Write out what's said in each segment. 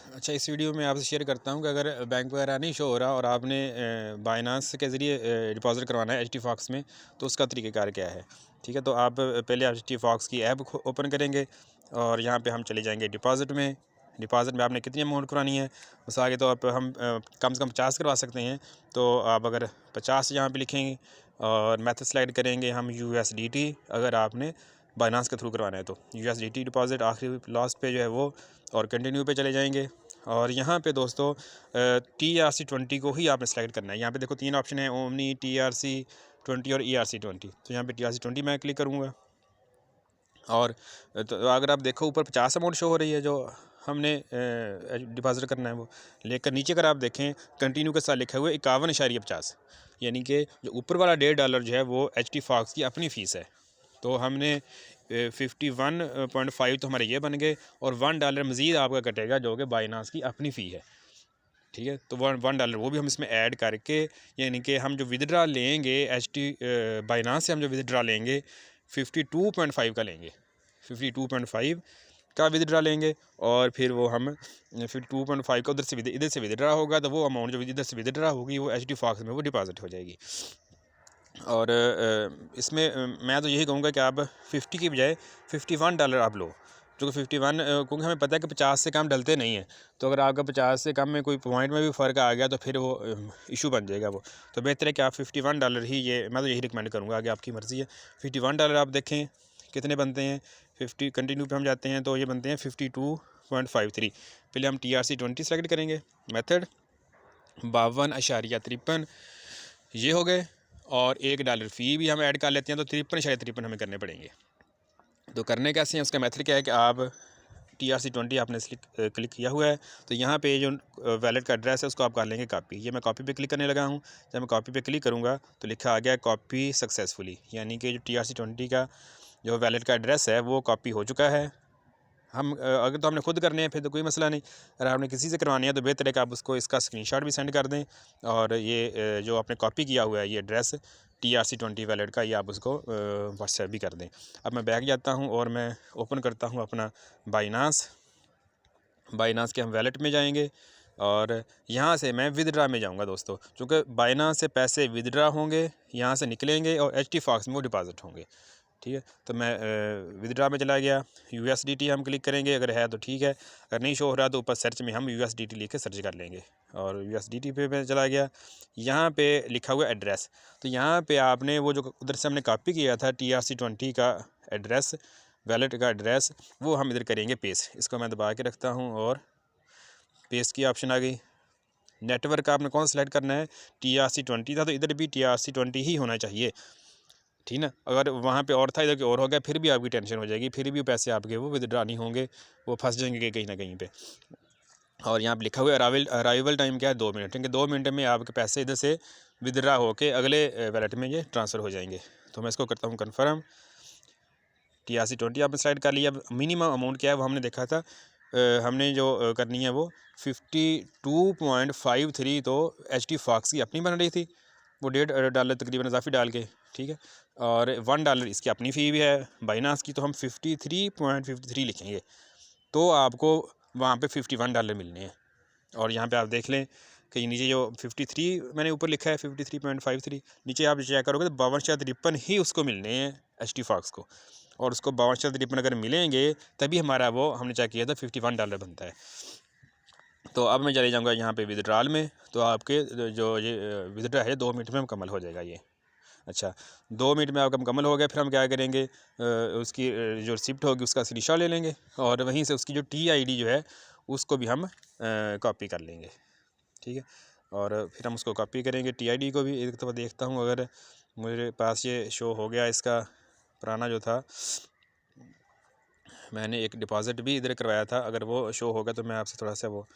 अच्छा, इस वीडियो में आपसे शेयर करता हूँ कि अगर बैंक वगैरह नहीं शो हो रहा और आपने बाइनांस के ज़रिए डिपॉज़िट करवाना है एचटी फॉक्स में, तो उसका तरीक़ेकार क्या है। ठीक है, तो आप पहले एचटी फॉक्स की ऐप ओपन करेंगे और यहाँ पे हम चले जाएंगे डिपॉज़िट में। डिपॉज़िट में आपने कितनी अमाउंट करवानी है, मिसाल के तौर पर हम कम से कम 50 करवा सकते हैं। तो आप अगर 50 यहाँ पे लिखेंगे और मेथड सेलेक्ट करेंगे हम USDT, अगर आपने बाइनांस के थ्रू करवाना है तो USDT डिपॉज़िट आखिरी लास्ट पे जो है वो, और कंटिन्यू पे चले जाएंगे। और यहाँ पे दोस्तों TRC20 को ही आपने सेलेक्ट करना है। यहाँ पे देखो 3 ऑप्शन है, ओमनी, TRC20 और ERC20। तो यहाँ पे TRC20 मैं क्लिक करूँगा और तो अगर आप देखो ऊपर 50 अमाउंट शो हो रही है जो हमने डिपॉजिट करना है वो, लेकर नीचे अगर आप देखें कंटिन्यू के साथ लिखा हुआ है 51.50, यानी कि जो ऊपर वाला $1.5 जो है वो एचटी फॉक्स की अपनी फ़ीस है। तो हमने 51.5 तो हमारे ये बन गए और $1 मज़ीद आपका कटेगा जो कि बाइनांस की अपनी फ़ी है। ठीक है, तो $1 वो भी हम इसमें ऐड करके, यानी कि हम जो विदड्रा लेंगे बाइनांस से हम जो विदड्रा लेंगे 52.5 का लेंगे, 52.5 का विदड्रा लेंगे और फिर वो हम 52.5 का इधर से विदड्रा होगा, तो वो अमाउंट जो इधर से विदड्रा होगी वो एचडी फॉक्स में वो डिपॉजिट हो जाएगी। और इसमें मैं तो यही कहूँगा कि आप 50 की बजाय $51 आप लो, जो कि 51 क्योंकि हमें पता है कि 50 से कम डलते नहीं हैं। तो अगर आपका 50 से कम में कोई पॉइंट में भी फ़र्क आ गया तो फिर वो इशू बन जाएगा वो। तो बेहतर है कि आप $51 ही, ये मैं तो यही रिकमेंड करूँगा, आगे आपकी मर्ज़ी है। $51 आप देखें कितने बनते हैं। 50 कंटिन्यू पे हम जाते हैं तो ये बनते हैं 52.53। पहले हम TRC20 सेलेक्ट करेंगे, मेथड 52.53 ये हो गए, और $1 फ़ी भी हम ऐड कर लेते हैं तो 53.53 हमें करने पड़ेंगे। तो करने कैसे हैं, उसका मेथड क्या है कि आप TRC20 आपने क्लिक किया हुआ है, तो यहाँ पे जो वैलेट का एड्रेस है उसको आप कर लेंगे कॉपी। ये मैं कॉपी पे क्लिक करने लगा हूँ। जब मैं कॉपी पे क्लिक करूँगा तो लिखा आ गया कॉपी सक्सेसफुली, यानी कि जो TRC20 का जो वैलेट का एड्रेस है वो कॉपी हो चुका है। हम अगर तो हमने खुद करने हैं फिर तो कोई मसला नहीं, अगर आपने किसी से करवानी है तो बेहतर है कि आप उसको इसका स्क्रीनशॉट भी सेंड कर दें, और ये जो आपने कॉपी किया हुआ है ये एड्रेस TRC20 वैलेट का, ये आप उसको व्हाट्सएप भी कर दें। अब मैं बैक जाता हूँ और मैं ओपन करता हूँ अपना बाइनांस के हम वैलेट में जाएंगे और यहाँ से मैं विदड्रा में जाऊँगा दोस्तों, चूँकि बाइनांस से पैसे विदड्रा होंगे, यहाँ से निकलेंगे और एचटी फॉक्स में वो डिपॉजिट होंगे। ठीक है, तो मैं विदड्रा में चला गया, USDT हम क्लिक करेंगे, अगर है तो ठीक है, अगर नहीं शो हो रहा तो ऊपर सर्च में हम USDT लिख के सर्च कर लेंगे। और USDT पे मैं चला गया, यहाँ पे लिखा हुआ एड्रेस, तो यहाँ पे आपने वो जो उधर से हमने कॉपी किया था TRC20 का एड्रेस, वैलेट का एड्रेस, वो हम इधर करेंगे पेस्ट। इसको मैं दबा के रखता हूँ और पेस्ट की ऑप्शन आ गई। नेटवर्क आपने कौन सेलेक्ट करना है, TRC20 था तो इधर भी TRC20 ही होना चाहिए। ठीक ना, अगर वहाँ पे और था इधर के और हो गया फिर भी आपकी टेंशन हो जाएगी, फिर भी पैसे आपके वो विदड्रा नहीं होंगे, वो फंस जाएंगे कहीं ना कहीं पे। और यहाँ पे लिखा हुआ है अराइवल टाइम क्या है, 2 मिनट, क्योंकि 2 मिनट में आपके पैसे इधर से विदड्रा होके अगले वैलेट में ये ट्रांसफ़र हो जाएंगे। तो मैं इसको करता हूँ कन्फर्म। TRC20 आपने सेलेक्ट कर लिया। अब मिनिमम अमाउंट क्या है वो हमने देखा था, हमने जो करनी है वो 52.53, तो एचटी फॉक्स की अपनी बन रही थी, वो $1.5 तकरीबन इजाफी डाल के। ठीक है, और $1 इसकी अपनी फ़ी भी है बाइनांस की, तो हम 53.53 लिखेंगे तो आपको वहाँ पे $51 मिलने हैं। और यहाँ पे आप देख लें कि नीचे जो 53 मैंने ऊपर लिखा है 53.53, नीचे आप चेक करोगे तो 52.53 ही उसको मिलने हैं एचटी फॉक्स को, और उसको 52.53 अगर मिलेंगे तभी हमारा वो हमने चेक किया था $51 बनता है। तो अब मैं चले जाऊँगा यहाँ पे विदड्रॉल में, तो आपके जो ये विदड्रा है 2 मिनट में मुकम्मल हो जाएगा ये। अच्छा, 2 मिनट में आपका मुकम्मल हो गया, फिर हम क्या करेंगे, उसकी जो रिसिप्ट होगी उसका स्क्रीनशॉट ले लेंगे और वहीं से उसकी जो TID जो है उसको भी हम कॉपी कर लेंगे। ठीक है, और फिर हम उसको कॉपी करेंगे, TID को भी एक दफ़ा देखता हूँ, अगर मेरे पास ये शो हो गया, इसका पुराना जो था मैंने एक डिपॉज़िट भी इधर करवाया था, अगर वो शो होगा तो मैं आपसे थोड़ा सा वो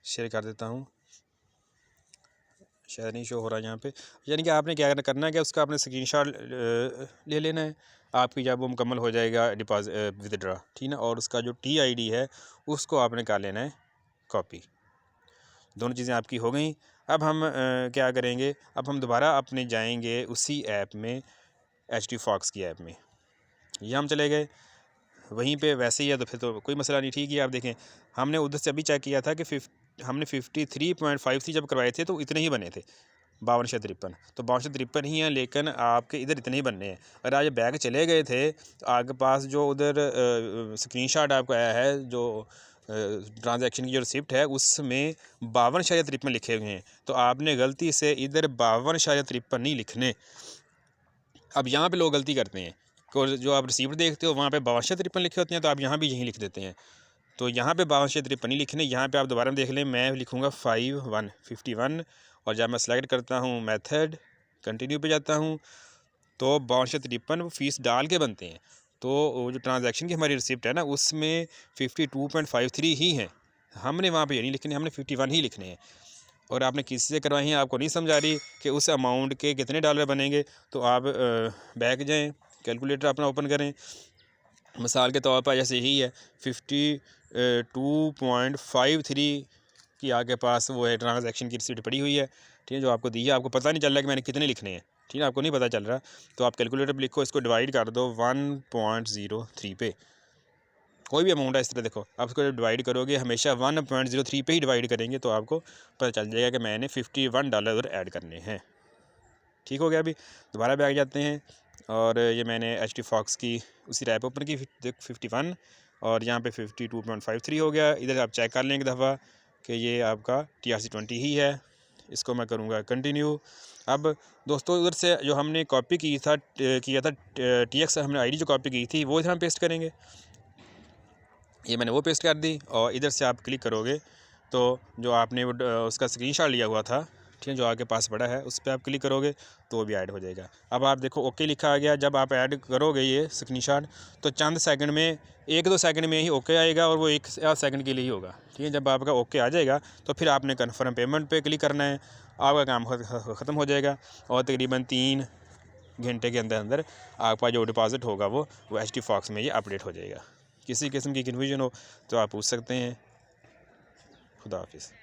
शेयर कर देता हूँ। शायद नहीं शो हो रहा है यहाँ पे, यानी कि आपने क्या करना है कि उसका आपने स्क्रीनशॉट ले लेना है आपकी, जब वो मुकम्मल हो जाएगा विदड्रा, ठीक ना, और उसका जो TID है उसको आपने कर लेना है कॉपी। दोनों चीज़ें आपकी हो गई। अब हम क्या करेंगे, अब हम दोबारा अपने जाएंगे उसी ऐप में, एचटी फॉक्स की ऐप में, ये हम चले गए, वहीं पे वैसे ही है तो फिर तो कोई मसला नहीं। ठीक है, आप देखें हमने उधर से अभी चेक किया था कि हमने 53.53 जब करवाए थे तो इतने ही बने थे 5253, तो 5253 ही हैं, लेकिन आपके इधर इतने ही बनने हैं। अगर आज बैग चले गए थे तो आपके पास जो उधर स्क्रीनशॉट आपको आया है, जो ट्रांजैक्शन की जो रिसिप्ट है उसमें 52.53 लिखे हुए हैं, तो आपने गलती से इधर 52.53 नहीं लिखने। अब यहाँ पे लोग गलती करते हैं कि जो आप रिसिप्ट देखते हो वहाँ पे 52.53 लिखे होते हैं, तो आप यहाँ भी यहीं लिख देते हैं। तो यहाँ पे 52.53 नहीं लिखने, यहाँ पे आप दोबारा देख लें, मैं लिखूँगा 5151, और जब मैं सेलेक्ट करता हूँ मेथड कंटिन्यू पे जाता हूँ तो 52.53 वो फ़ीस डाल के बनते हैं। तो वो जो ट्रांजैक्शन की हमारी रिसिप्ट है ना उसमें 52.53 ही हैं, हमने वहाँ पे ये नहीं लिखने, हमने 51 ही लिखने हैं। और आपने किसी से करवाई हैं, आपको नहीं समझ आ रही कि उस अमाउंट के कितने डॉलर बनेंगे, तो आप बैक जाएँ, कैलकुलेटर अपना ओपन करें। मिसाल के तौर पर जैसे यही है 52.53 की आपके पास वो है ट्रांजैक्शन की रिसीप्ट पड़ी हुई है, ठीक है, जो आपको दी है। आपको पता नहीं चल रहा कि मैंने कितने लिखने हैं, ठीक है, आपको नहीं पता चल रहा, तो आप कैलकुलेटर पर लिखो, इसको डिवाइड कर दो 1.03 पे। कोई भी अमाउंट है इस तरह देखो, आप इसको डिवाइड करोगे हमेशा 1.03 पे ही डिवाइड करेंगे, तो आपको पता चल जाएगा कि मैंने $51 उधर ऐड करने हैं। ठीक हो गया। अभी दोबारा बैक जाते हैं, और ये मैंने HT Fox की उसी रैप ओपन की 51, और यहाँ पे 52.53 हो गया। इधर आप चेक कर लें एक दफ़ा कि ये आपका TRC20 ही है। इसको मैं करूँगा कंटिन्यू। अब दोस्तों उधर से जो हमने कॉपी किया था TX हमने ID जो कॉपी की थी वो इधर हम पेस्ट करेंगे। ये मैंने वो पेस्ट कर दी, और इधर से आप क्लिक करोगे तो जो आपने वो उसका स्क्रीनशॉट लिया हुआ था, ठीक है, जो आपके पास पड़ा है, उस पर आप क्लिक करोगे तो वो भी ऐड हो जाएगा। अब आप देखो ओके लिखा आ गया। जब आप ऐड करोगे ये स्क्रीनशॉट तो चंद सेकंड में, 1-2 सेकंड में ही ओके आएगा, और वो 1 सेकंड के लिए ही होगा, ठीक है। जब आपका ओके आ जाएगा तो फिर आपने कन्फर्म पेमेंट पे क्लिक करना है, आपका काम ख़त्म हो जाएगा, और तकरीबन 3 घंटे के अंदर अंदर आपका जो डिपॉज़िट होगा वो HT Fox में ये अपडेट हो जाएगा। किसी किस्म की कन्फ्यूजन हो तो आप पूछ सकते हैं। खुदा हाफिज़।